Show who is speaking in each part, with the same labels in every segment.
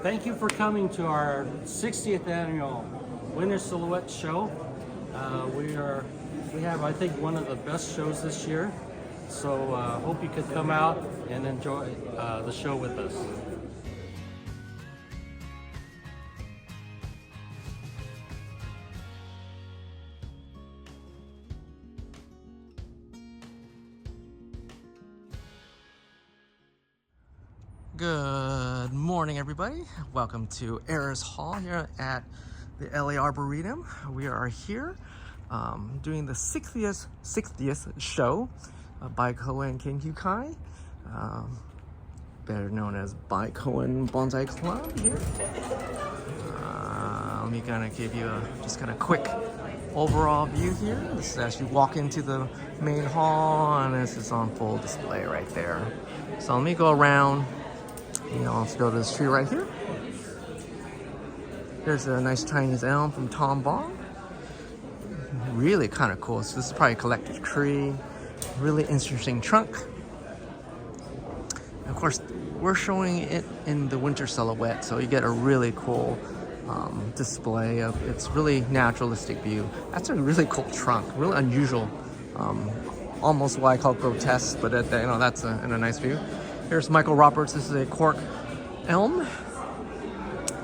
Speaker 1: Thank you for coming to our 60th annual Winter Silhouette Show. We have, I think, one of the best shows this year. So hope you could come out and enjoy the show with us.
Speaker 2: Good morning, everybody. Welcome to Ayres Hall here at the LA Arboretum. We are here doing the 60th show of Baikoen Bonsai, better known as Baikoen Bonsai Club here. Let me kind of give you a just kind of quick overall view here. This is as you walk into the main hall, and this is on full display right there. So let me go around. Let's go to this tree right here. There's a nice Chinese elm from Tom Bong. Really kind of cool. So this is probably a collector's tree. Really interesting trunk. And of course, we're showing it in the winter silhouette, so you get a really cool display of its really naturalistic view. That's a really cool trunk, really unusual. Almost what I call grotesque, but that's in a nice view. Here's Michael Roberts. This is a cork elm,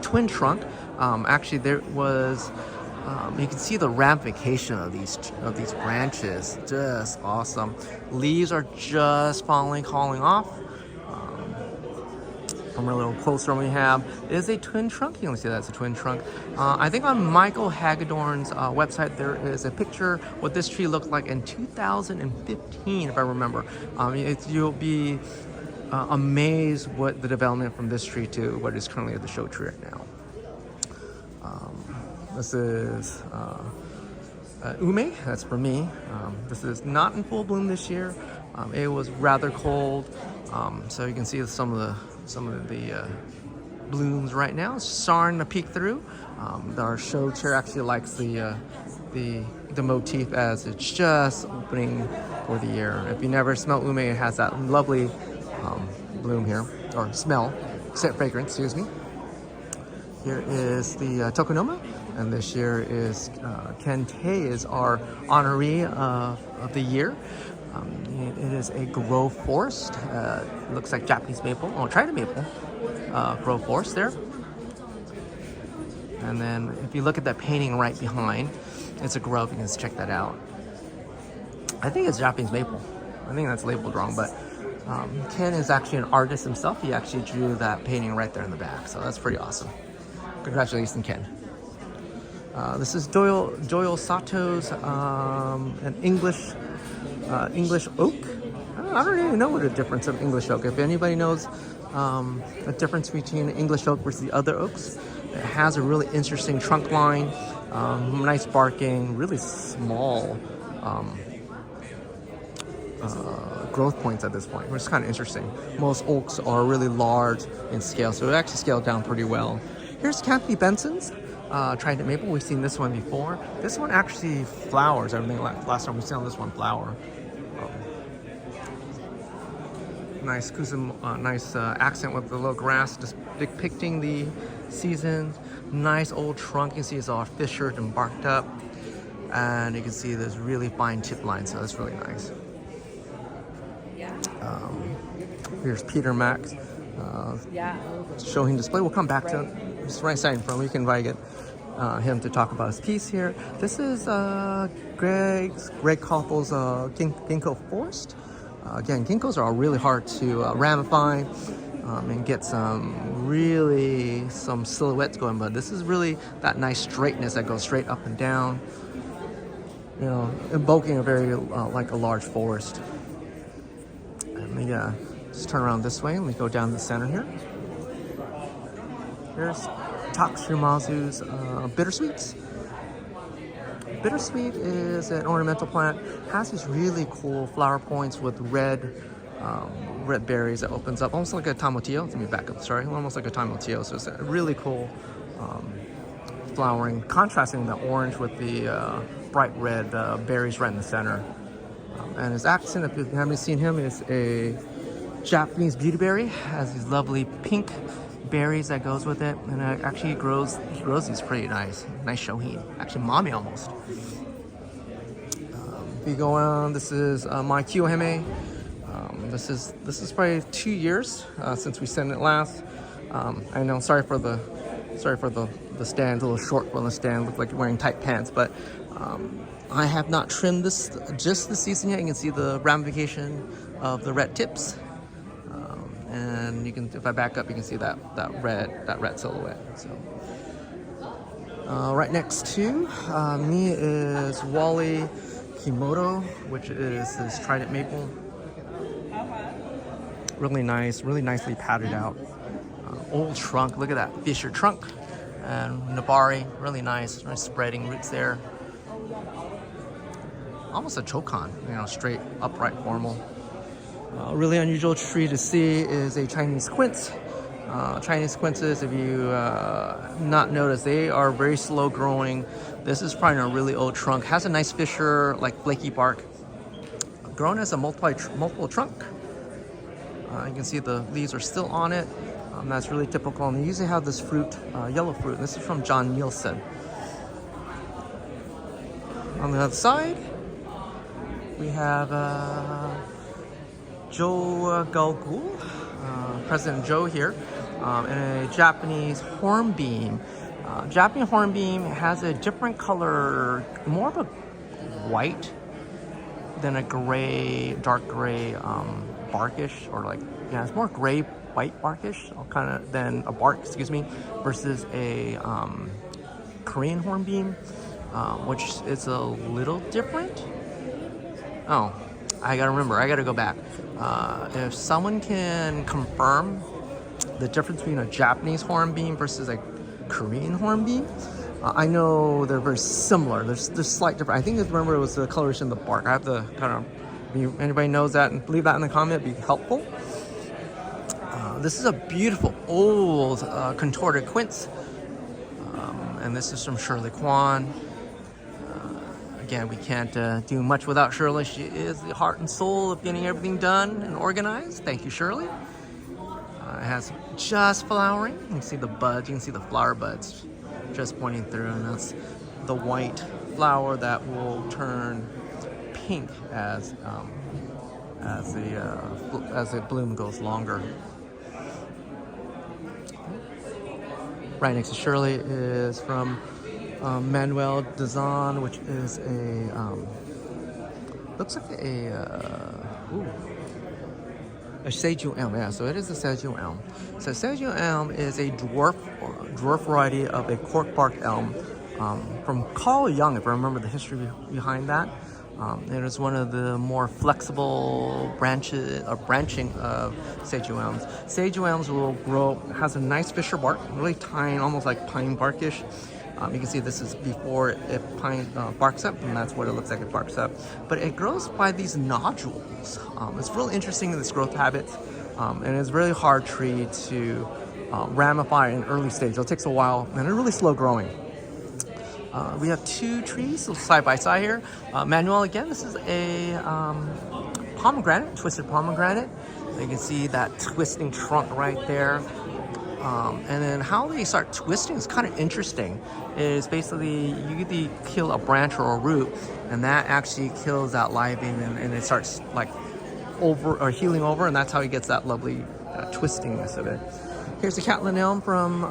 Speaker 2: twin trunk. Actually, there was you can see the ramification of these branches. Just awesome. Leaves are just falling off. From a little closer, we have is a twin trunk. You can see that's a twin trunk. I think on Michael Hagedorn's website there is a picture what this tree looked like in 2015, if I remember. You'll be amazed what the development from this tree to what is currently at the show tree right now. This is ume. That's for me. This is not in full bloom this year. It was rather cold, so you can see some of the blooms right now. It's starting to peek through. Our show chair actually likes the motif as it's just opening for the year. If you never smelled ume, it has that lovely bloom here, or smell, fragrance, excuse me. Here is the Tokonoma, and this year is Ken Tay is our honoree of the year. It is a grove forest. It looks like Japanese maple, Trident maple, grove forest there. And then if you look at that painting right behind, it's a grove. You can just check that out. I think it's Japanese maple. I think that's labeled wrong, but Ken is actually an artist himself. He actually drew that painting right there in the back, so that's pretty awesome. Congratulations, Ken. This is Doyle Sato's an English oak. I don't even know what the difference of English oak. If anybody knows the difference between English oak versus the other oaks, it has a really interesting trunk line, nice barking, really small growth points at this point, which is kind of interesting. Most oaks are really large in scale, so it actually scaled down pretty well. Here's Kathy Benson's Trident maple. We've seen this one before. This one actually flowers. Everything like last time we saw this one flower. Nice nice accent with the little grass, just depicting the season. Nice old trunk. You can see it's all fissured and barked up, and you can see there's really fine tip lines, so that's really nice. Here's Peter Max showing display. We'll come back to it. It's right side in front. We can invite him to talk about his piece here. This is Greg Koppel's ginkgo forest. Again, ginkgos are really hard to ramify and get some silhouettes going, but this is really that nice straightness that goes straight up and down, evoking a very like a large forest. And we just turn around this way and we go down the center here. Here's Takshimazu's bittersweets. Bittersweet is an ornamental plant. Has these really cool flower points with red berries that opens up, almost like a tomatillo. Let me back up, sorry. Almost like a tomatillo. So it's a really cool flowering, contrasting the orange with the bright red berries right in the center. And his accent, if you haven't seen him, is a Japanese beautyberry. Has these lovely pink berries that goes with it, and it actually grows these pretty nice shohin. Actually, mommy almost. If you go on, this is my Kiyohime. This is probably 2 years since we sent it last. I know. Sorry for the stand. It's a little short on the stand. Look like you're wearing tight pants, but I have not trimmed this just this season yet. You can see the ramification of the red tips, and you can, if I back up, you can see that red silhouette. So right next to me is Wally Himoto, which is this trident maple. Really nice, really nicely padded out. Old trunk, look at that Fisher trunk. And Nabari, really nice spreading roots there. Almost a chokan, straight upright formal. Really unusual tree to see is a Chinese quince. Chinese quinces, if you not notice, they are very slow growing. This is probably a really old trunk. Has a nice Fisher, like flaky bark. Grown as a multiple trunk. You can see the leaves are still on it. That's really typical. And they usually have this fruit, yellow fruit. And this is from John Nielsen. On the other side, we have Joe Galgul, President Joe here, and a Japanese hornbeam. Japanese hornbeam has a different color, more of a white than a gray, dark gray barkish, or like, yeah, it's more gray white barkish kind of than a bark, versus a Korean hornbeam, which is a little different. Oh, I gotta go back. If someone can confirm the difference between a Japanese hornbeam versus a Korean hornbeam, I know they're very similar. There's slight difference. I think it was the coloration of the bark. I have to kind of, if anybody knows that, and leave that in the comment, it'd be helpful. This is a beautiful old contorted quince, and this is from Shirley Kwan. Again, we can't do much without Shirley. She is the heart and soul of getting everything done and organized. Thank you, Shirley. It has just flowering. You can see the buds. You can see the flower buds just pointing through, and that's the white flower that will turn pink as the bloom goes longer. Right next to Shirley is from Manuel Dazan, which is a looks like a Seiju elm. Yeah, so it is a Seiju elm. So Seiju elm is a dwarf variety of a cork-barked elm from Carl Jung, if I remember the history behind that. It is one of the more flexible branching of Seiju elms. Seiju elms will grow, has a nice Fisher bark, really tiny, almost like pine barkish. You can see this is before it barks up, and that's what it looks like it barks up. But it grows by these nodules. It's really interesting in its growth habits, and it's a really hard tree to ramify in early stage. It takes a while, and it's really slow growing. We have two trees side by side here. Manuel, again, this is a pomegranate, twisted pomegranate. You can see that twisting trunk right there. And then how they start twisting is kind of interesting. Is basically you either kill a branch or a root, and that actually kills that live beam, and it starts like over or healing over, and that's how he gets that lovely twistingness of it. Here's the Catlin elm from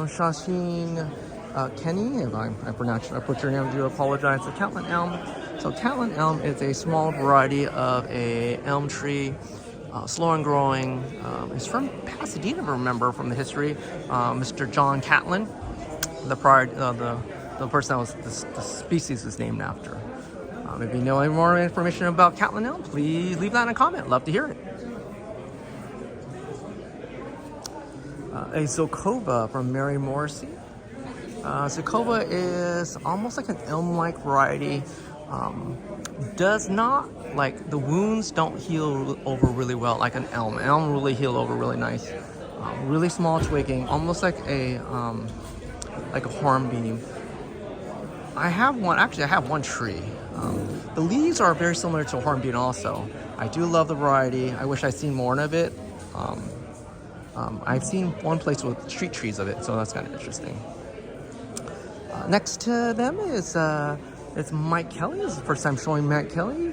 Speaker 2: Shashin Kenny. If I put your name, I do apologize. The Catlin elm. So Catlin elm is a small variety of a elm tree. Slow and growing. It's from Pasadena, if I remember from the history. Mr. John Catlin, the person that was the species is named after. If you know any more information about Catlin elm, please leave that in a comment. Love to hear it. A Zokova from Mary Morrissey. Zokova is almost like an elm-like variety. Does not, like, the wounds don't heal over really well like an elm. Elm really heal over really nice. Really small twigging, almost like a hornbeam. I have one tree. The leaves are very similar to a hornbeam also. I do love the variety. I wish I'd seen more of it. I've seen one place with street trees of it, so that's kind of interesting. Next to them is it's Mike Kelly. This is the first time showing Mike Kelly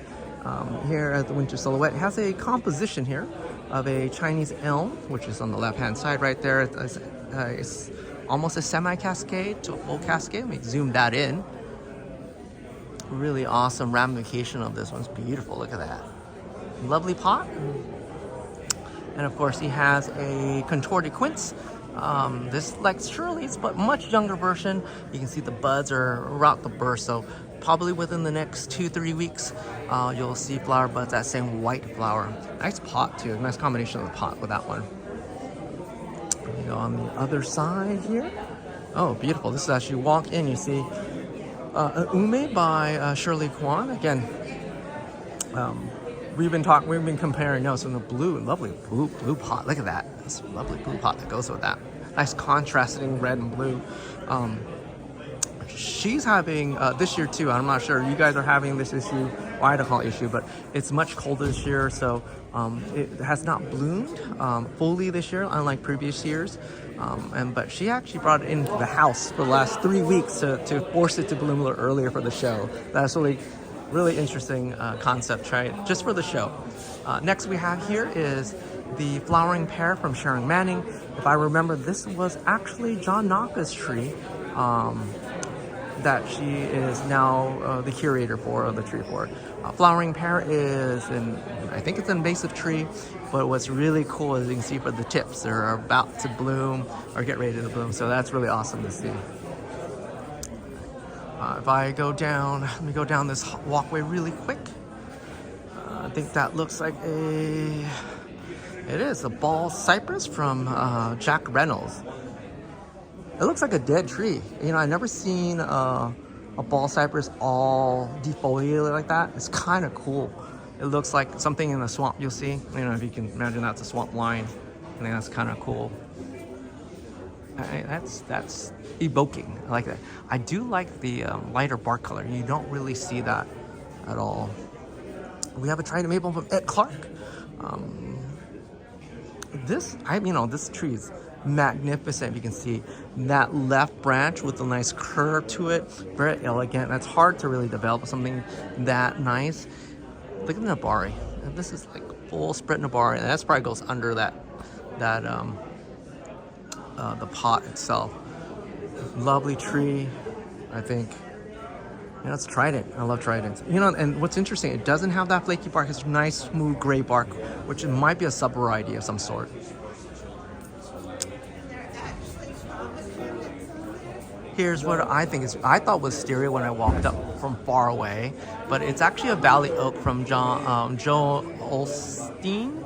Speaker 2: here at the Winter Silhouette. It has a composition here of a Chinese elm, which is on the left-hand side right there. It's almost a semi-cascade to a full cascade. Let me zoom that in. Really awesome ramification of this one's beautiful. Look at that. Lovely pot. And of course he has a contorted quince. This like Shirley's, but much younger version. You can see the buds are about to burst, so probably within the next 2-3 weeks you'll see flower buds, that same white flower. Nice pot too, nice combination of the pot with that one. You know, on the other side here, oh beautiful, this is actually walk in, you see Ume by Shirley Kwan. Again, we've been comparing notes from the blue, lovely blue pot. Look at that. This lovely blue pot that goes with that. Nice contrasting red and blue. She's having this year too. I'm not sure you guys are having this issue, or I don't call it issue, but it's much colder this year, so it has not bloomed fully this year, unlike previous years. But she actually brought it into the house for the last 3 weeks to force it to bloom a little earlier for the show. That's really interesting concept, right? Just for the show. Next we have here is the flowering pear from Sharon Manning. If I remember, this was actually John Naka's tree that she is now the curator for, the tree for. Flowering pear is I think it's an invasive tree, but what's really cool is you can see for the tips, they're about to bloom or get ready to bloom, so that's really awesome to see. If I go down, let me go down this walkway really quick. I think that looks like it is a ball cypress from Jack Reynolds. It looks like a dead tree. You know, I've never seen a ball cypress all defoliated like that. It's kind of cool. It looks like something in the swamp you'll see. You know, if you can imagine that's a swamp line. I think that's kind of cool. That's evoking. I like that. I do like the lighter bark color. You don't really see that at all. We have a Trident maple from Ed Clark. This tree is magnificent. You can see that left branch with a nice curve to it. Very elegant. That's hard to really develop something that nice. Look at the Nabari. This is like full spread Nabari, and that probably goes under the pot itself. Lovely tree, I think. You know, it's Trident. I love Trident. You know, and what's interesting, it doesn't have that flaky bark. It's nice, smooth gray bark, which it might be a sub-variety of some sort. Here's what I thought was wisteria when I walked up from far away, but it's actually a valley oak from Joe Olstein,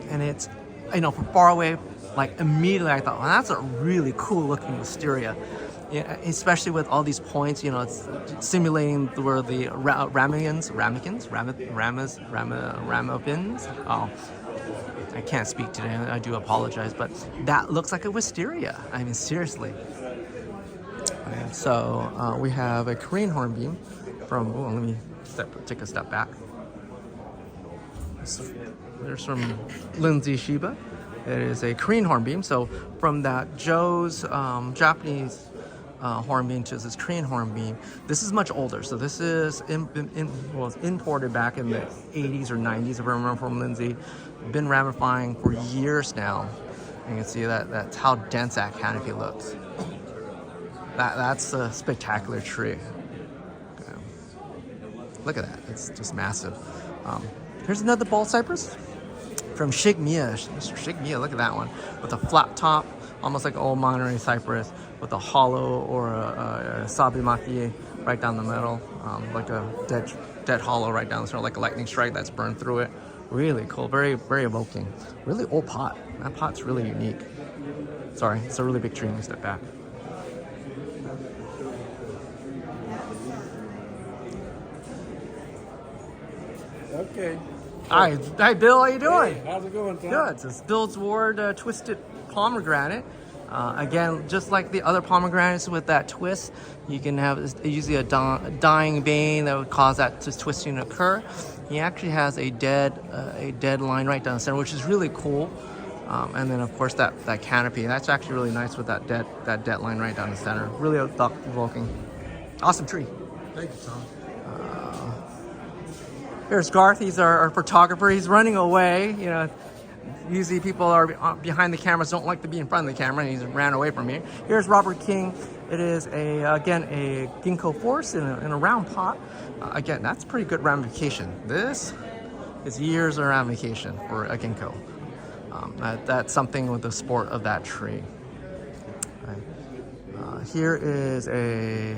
Speaker 2: and it's, you know, from far away, like immediately I thought, well, that's a really cool looking wisteria. Yeah, especially with all these points, you know, it's simulating where the ramekins. Oh, I can't speak today. I do apologize, but that looks like a wisteria. I mean, seriously. And so we have a Korean hornbeam from. Oh, let me take a step back. There's from Lindsay Shiba. It is a Korean hornbeam. So from that Joe's Japanese hornbeam to this Korean hornbeam, this is much older. So this is was imported back in the 80s or 90s, if I remember, from Lindsay. Been ramifying for years now. You can see that's how dense that canopy looks. That's a spectacular tree. Okay. Look at that. It's just massive. Here's another ball cypress from Shigmia. Mr. Shigmia, look at that one. With a flat top, almost like old Monterey cypress, with a hollow or a sabimaki right down the middle, like a dead hollow right down the center, like a lightning strike that's burned through it. Really cool, very, very evoking. Really old pot. That pot's really unique. Sorry, it's a really big tree. Let me step back.
Speaker 3: Okay.
Speaker 2: Hi, Bill. How you doing?
Speaker 3: Hey, how's it going, Tom?
Speaker 2: Good. It's Bill's Ward twisted pomegranate. Again, just like the other pomegranates with that twist, you can have usually a dying vein that would cause that twisting to occur. He actually has a dead line right down the center, which is really cool. And then of course that canopy. That's actually really nice with that dead line right down the center. Really thought-provoking. Awesome tree.
Speaker 3: Thank you, Tom.
Speaker 2: Here's Garth. He's our photographer. He's running away. You know, usually people are behind the cameras, don't like to be in front of the camera, and he's ran away from me. Here's Robert King. It is again a ginkgo forest in a round pot. Again, that's pretty good ramification. This is years of ramification for a ginkgo. That's something with the sport of that tree. Here is a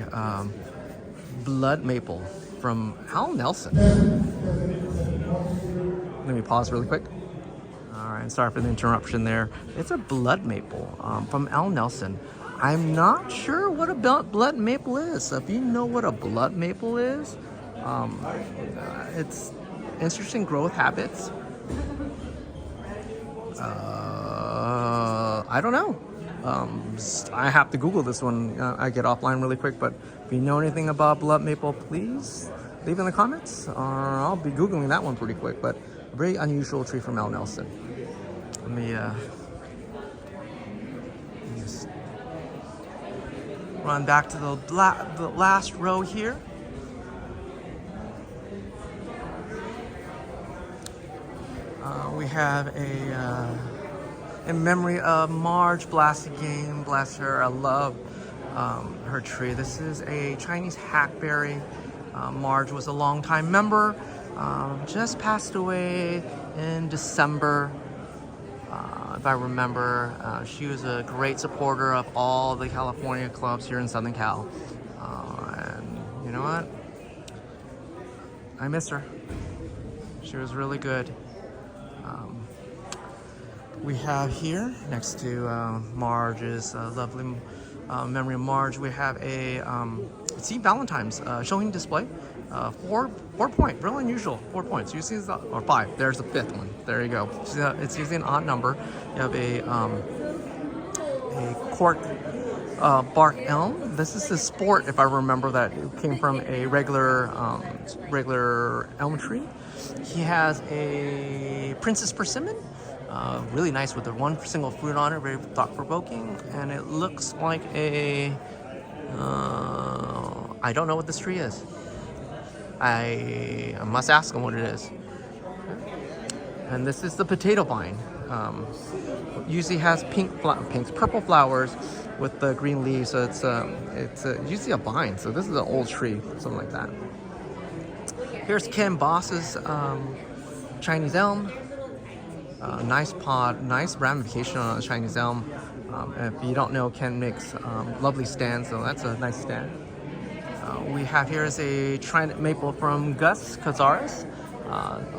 Speaker 2: blood maple from Al Nelson. Let me pause really quick. All right, sorry for the interruption there. It's a blood maple from Al Nelson. I'm not sure what a blood maple is. So if you know what a blood maple is, it's interesting growth habits. I don't know. I have to Google this one. I get offline really quick, but if you know anything about blood maple, please leave in the comments, or I'll be Googling that one pretty quick. But a very unusual tree from Al Nelson. Let me just run back to the last row here. We have in memory of Marge Blassigan, bless her. I love her tree. This is a Chinese hackberry. Marge was a longtime member, just passed away in December. If I remember, she was a great supporter of all the California clubs here in Southern Cal. And you know what? I miss her. She was really good. We have here, next to Marge's lovely memory of Marge, we have a St. Valentine's showing display. 4 point, real unusual. 4 points. Usually it's or 5. There's the 5th one. There you go. It's usually an odd number. You have a cork bark elm. This is the sport, if I remember, that came from a regular elm tree. He has a princess persimmon. Really nice with the one single fruit on it, very thought-provoking, and it looks like a I don't know what this tree is. I must ask him what it is. And this is the potato vine. Usually has purple flowers with the green leaves, so it's usually a vine. So this is an old tree, something like that. Here's Ken Boss's Chinese elm. Nice pod, nice ramification on a Chinese elm. If you don't know, Ken makes lovely stands, so that's a nice stand. We have here is a trident maple from Gus Cazares.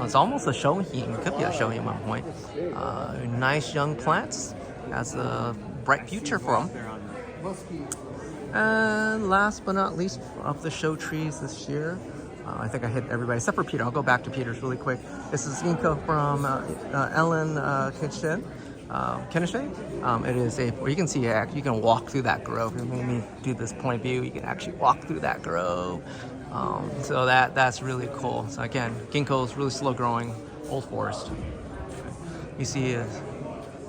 Speaker 2: It's almost a shohin, it could be a shohin at one point. Nice young plants, has a bright future for them. And last but not least of the show trees this year, I think I hit everybody except for Peter. I'll go back to Peter's really quick. This is ginkgo from Ellen Kenshin. It is you can see you can walk through that grove. Let me do this point view. You can actually walk through that grove. So that's really cool. So again, ginkgo is really slow growing, old forest. You see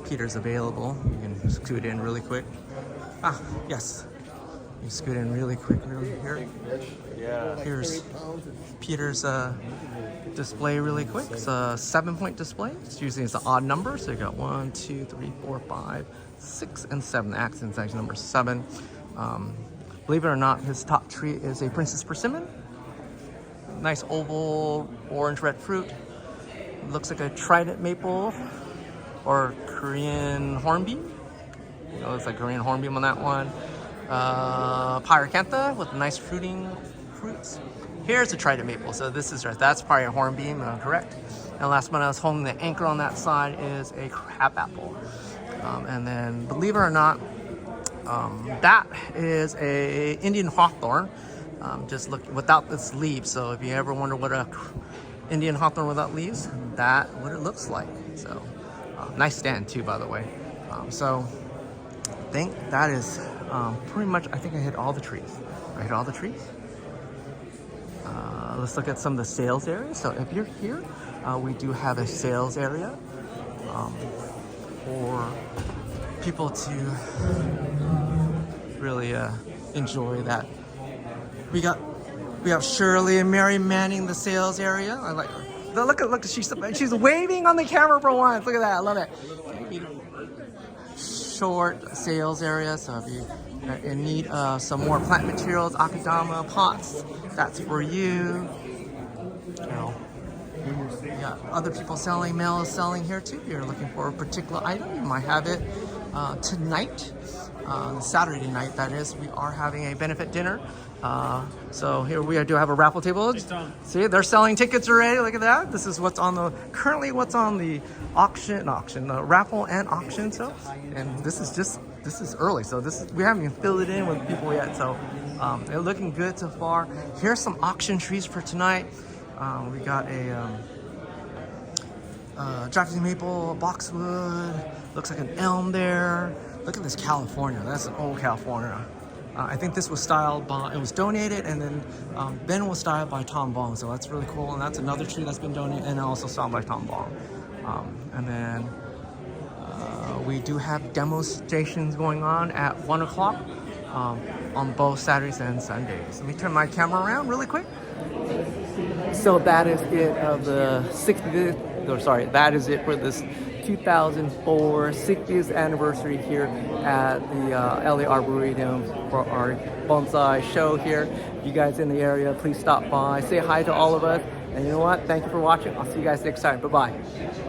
Speaker 2: Peter's available. You can scoot in really quick. Yes. You scoot in really quick here. Here's Peter's display really quick. It's a 7-point display. It's usually an odd number, so you got 1, 2, 3, 4, 5, 6, and 7. The accent's actually number 7. Believe it or not, his top tree is a princess persimmon. Nice oval orange-red fruit. Looks like a trident maple or Korean hornbeam. It looks like Korean hornbeam on that one. Pyracantha with nice fruits. Here's a trident maple, so that's probably a hornbeam, correct. And last but not least, holding the anchor on that side is a crabapple. And then, believe it or not, that is a Indian hawthorn. Just look without its leaves. So if you ever wonder what a Indian hawthorn without leaves, that's what it looks like. So nice stand too, by the way. So I think that is pretty much. I think I hit all the trees. Let's look at some of the sales areas. So if you're here, we do have a sales area. for people to really enjoy that. We have Shirley and Mary manning the sales area. I like her. Look, she's waving on the camera for once. Look at that, I love it. Short sales area, so if you are in need of some more plant materials, akadama pots, that's for you. You know, you got other people selling, male is selling here too. If you're looking for a particular item, you might have it tonight, Saturday night that is. We are having a benefit dinner. So here we do have a raffle table. See, they're selling tickets already. Look at that. This is what's on the raffle and auction. So, and this is early. So we haven't even filled it in with people yet. So they're looking good so far. Here's some auction trees for tonight. We got a Japanese maple, boxwood. Looks like an elm there. Look at this California. That's an old California. I think this was styled by, it was donated, and then Ben was styled by Tom Bong, so that's really cool. And that's another tree that's been donated and also styled by Tom Bong. And then we do have demonstrations going on at 1 o'clock on both Saturdays and Sundays. Let me turn my camera around really quick. So that is it of the 60th, or sorry, that is it for this 2004 60th anniversary here at the LA Arboretum for our bonsai show here. If you guys in the area, please stop by, say hi to all of us. And you know what? Thank you for watching. I'll see you guys next time. Bye-bye.